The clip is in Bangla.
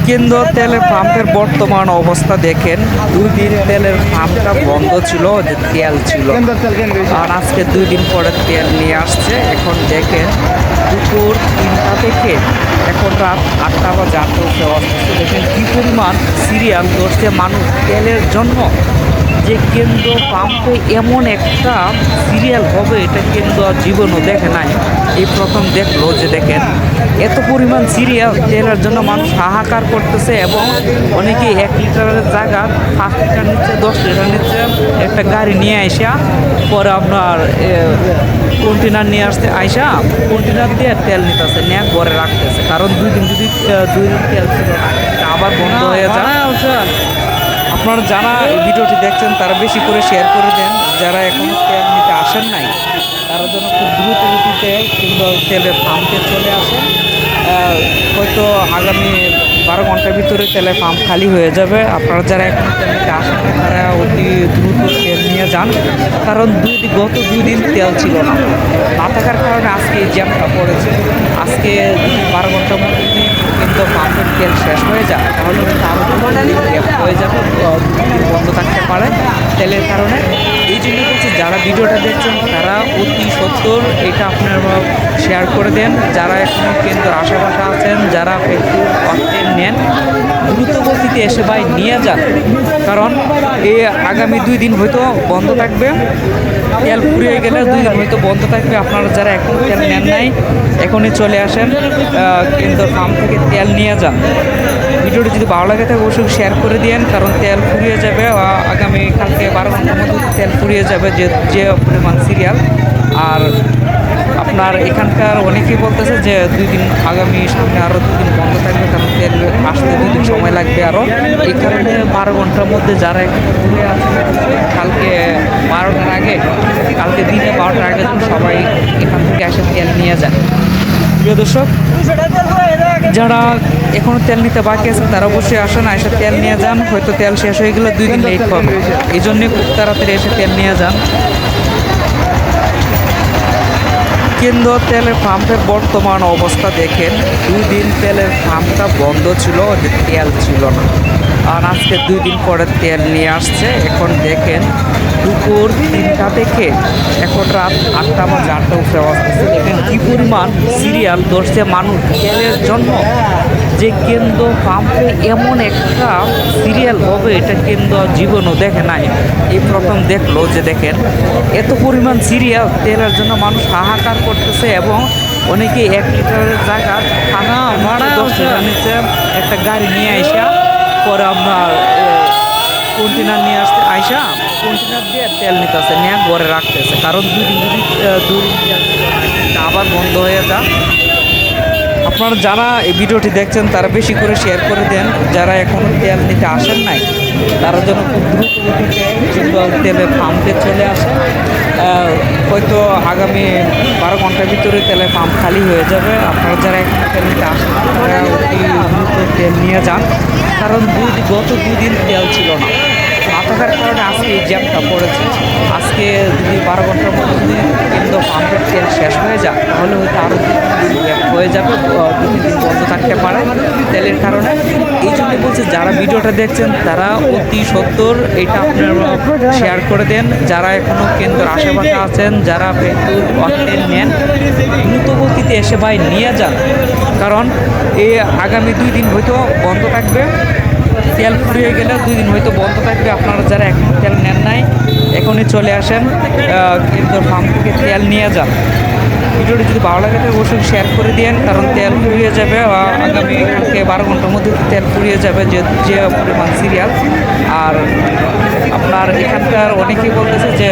কেন্দ্র তেলের পাম্পের বর্তমান অবস্থা দেখেন। 2 দিন তেলের পাম্পটা বন্ধ ছিল, যে তেল ছিল, আর আজকে 2 দিন পরে তেল নিয়ে আসছে। এখন দেখেন দুপুর 3টা থেকে এখন রাত 8টা বা 8টা অবস্থা দেখেন কি পরিমাণ সিরিয়াল ধরছে মানুষ তেলের জন্য। যে কেন্দ্র পাম্পে এমন একটা সিরিয়াল হবে এটা কেন্দ্র জীবনও দেখে নাই, এই প্রথম দেখলো। যে দেখেন এত পরিমাণ সিরিয়াল তেলের জন্য মানুষ হাহাকার করতেছে, এবং অনেকে 1 লিটারের জায়গা 5 লিটার নিচ্ছে, 10 লিটার নিচ্ছে। একটা গাড়ি নিয়ে আইসা পরে আপনার কন্টেনার নিয়ে আসতে আইসা কন্টেনার দিয়ে তেল নিতেছে, নিয়ে ঘরে রাখতেছে। কারণ 2 দিন যদি 2 দিন তেল ছিল না, এটা আবার বন্ধ হয়ে যায়। আপনারা যারা এই ভিডিওটি দেখছেন তারা বেশি করে শেয়ার করে দেন। যারা এখন তেল নিতে আসেন নাই তারা যেন খুব দ্রুত গতিতে কিন্তু তেলের পাম্পে চলে আসেন। হয়তো আগামী 12 ঘন্টার ভিতরে তেলের পাম্প খালি হয়ে যাবে। আপনারা যারা এখন তেল নিতে আসেন না তারা অতি দ্রুত তেল নিয়ে যান, কারণ গত 2 দিন তেল ছিল না, না থাকার কারণে আজকে এই জ্যামটা পড়েছে। আজকে 12 ঘন্টার মধ্যে কিন্তু পাম্পের তেল শেষ হয়ে যায়, তাহলে আরও গ্যাপ হয়ে যাবে, বন্ধ থাকতে পারে তেলের কারণে। এই জন্য বলছি যারা ভিডিওটা দেখছেন তারা অতি সত্বর এটা আপনারা শেয়ার করে দেন। যারা এখনও কেন্দ্র আশেপাশে আছেন, যারা পেট্রোল অকটেন নেন, দ্রুত গতিতে এসে ভাই নিয়ে যান, কারণ এই আগামী 2 দিন হয়তো বন্ধ থাকবে। তেল ফুরিয়ে গেলে 2 দিন হয়তো বন্ধ থাকবে। আপনারা যারা এখন তেল নেন নাই এখনই চলে আসেন, কেন্দ্র পাম্প থেকে তেল নিয়ে যান। ভিডিওটি যদি ভালো লাগে থাকে অবশ্যই শেয়ার করে দিন, কারণ তেল ফুরিয়ে যাবে আগামী কালকে 12 ঘন্টার মধ্যে তেল ফুরিয়ে যাবে, যে পরিমাণ সিরিয়াল। আর আপনার এখানকার অনেকেই বলতেছে যে 2 দিন আগামী সামনে আরও 2 দিন বন্ধ থাকবে, কারণ তেল আসতে 2 দিন সময় লাগবে আরও। এই কারণে 12 ঘন্টার মধ্যে যারা এখানে ঘুরে আছে কালকে 12টার আগে, কালকে দিনে 12টার আগে সবাই এখান থেকে এসে তেল নিয়ে যায়। প্রিয় দর্শক, যারা এখনও তেল নিতে বাকি আছেন তারা অবশ্যই আসেন, এসে তেল নিয়ে যান। হয়তো তেল শেষ হয়ে গেলে 2 দিন লেট হবে, এই জন্যে খুব তাড়াতাড়ি এসে তেল নিয়ে যান। কেন্দ্র তেলের পাম্পের বর্তমান অবস্থা দেখেন। 2 দিন তেলের পাম্পটা বন্ধ ছিল, যে তেল ছিল না, আর আজকে 2 দিন পরে তেল নিয়ে আসছে। এখন দেখেন দুপুর 3টা থেকে এখন রাত 8টা বা 8টা অবস্থা দেখেন কি পরিমাণ সিরিয়াল ধরছে মানুষ তেলের জন্য। যে কেন্দ্র পাম্পে এমন একটা সিরিয়াল হবে এটা কেন্দ্র জীবনও দেখে নাই, এই প্রথম দেখলো। যে দেখেন এত পরিমাণ সিরিয়াল তেলের জন্য মানুষ হাহাকার করতেছে, এবং অনেকে 1 লিটারের জায়গা 10 লিটার নিচ্ছে। একটা গাড়ি নিয়ে আইসা পরে আপনার কন্টেনার নিয়ে আসতে আইসা কন্টেনার দিয়ে তেল নিতেছে, নিয়ে ঘরে রাখতেছে। কারণ 2 দিন যদি 2 দিন তেল আবার বন্ধ হয়ে যায়। আপনারা যারা এই ভিডিওটি দেখছেন তারা বেশি করে শেয়ার করে দেন। যারা এখনও তেল নিতে আসেন নাই তারা যেন খুব দ্রুত গতিতে তেলের পাম্পে চলে আসে। হয়তো আগামী 12 ঘন্টার ভিতরে তেলের পাম্প খালি হয়ে যাবে। আপনারা যারা এখন তেল নিতে আসেন তারা অতি দ্রুত তেল নিয়ে যান, কারণ গত 2 দিন তেল ছিল না, না থাকার কারণে আজকে এই জ্যামটা পড়েছে। আজকে যদি 12 ঘন্টার মধ্যে যদি কেন্দ্র পাম্পের তেল শেষ হয়ে যায় তাহলে হয়তো আরও 2 দিন গ্যাপ হয়ে যাবে, 2-3 দিন বন্ধ থাকতে পারে তেলের কারণে। এই জন্য বলছে যারা ভিডিওটা দেখছেন তারা অতি সত্বর এটা আপনারা শেয়ার করে দেন। যারা এখনও কেন্দ্রের আশেপাশে আছেন, যারা পেট্রোল অকটেন নেন, দ্রুত গতিতে এসে ভাই নিয়ে যান, কারণ এই আগামী 2 দিন হয়তো বন্ধ থাকবে। তেল ফুরিয়ে গেলে 2 দিন হয়তো বন্ধ থাকবে। আপনারা যারা এখন তেল নেন নাই এখনই চলে আসেন, কিন্তু পাম্প থেকে তেল নিয়ে যান। ভিডিওটি যদি ভালো লাগে তাহলে অবশ্যই শেয়ার করে দিন, কারণ তেল ফুরিয়ে যাবে আগামী কালকে 12 ঘন্টার মধ্যে তেল ফুরিয়ে যাবে, যে পরিমাণ সিরিয়াল। আর আপনার এখানকার অনেকেই বলতেছে যে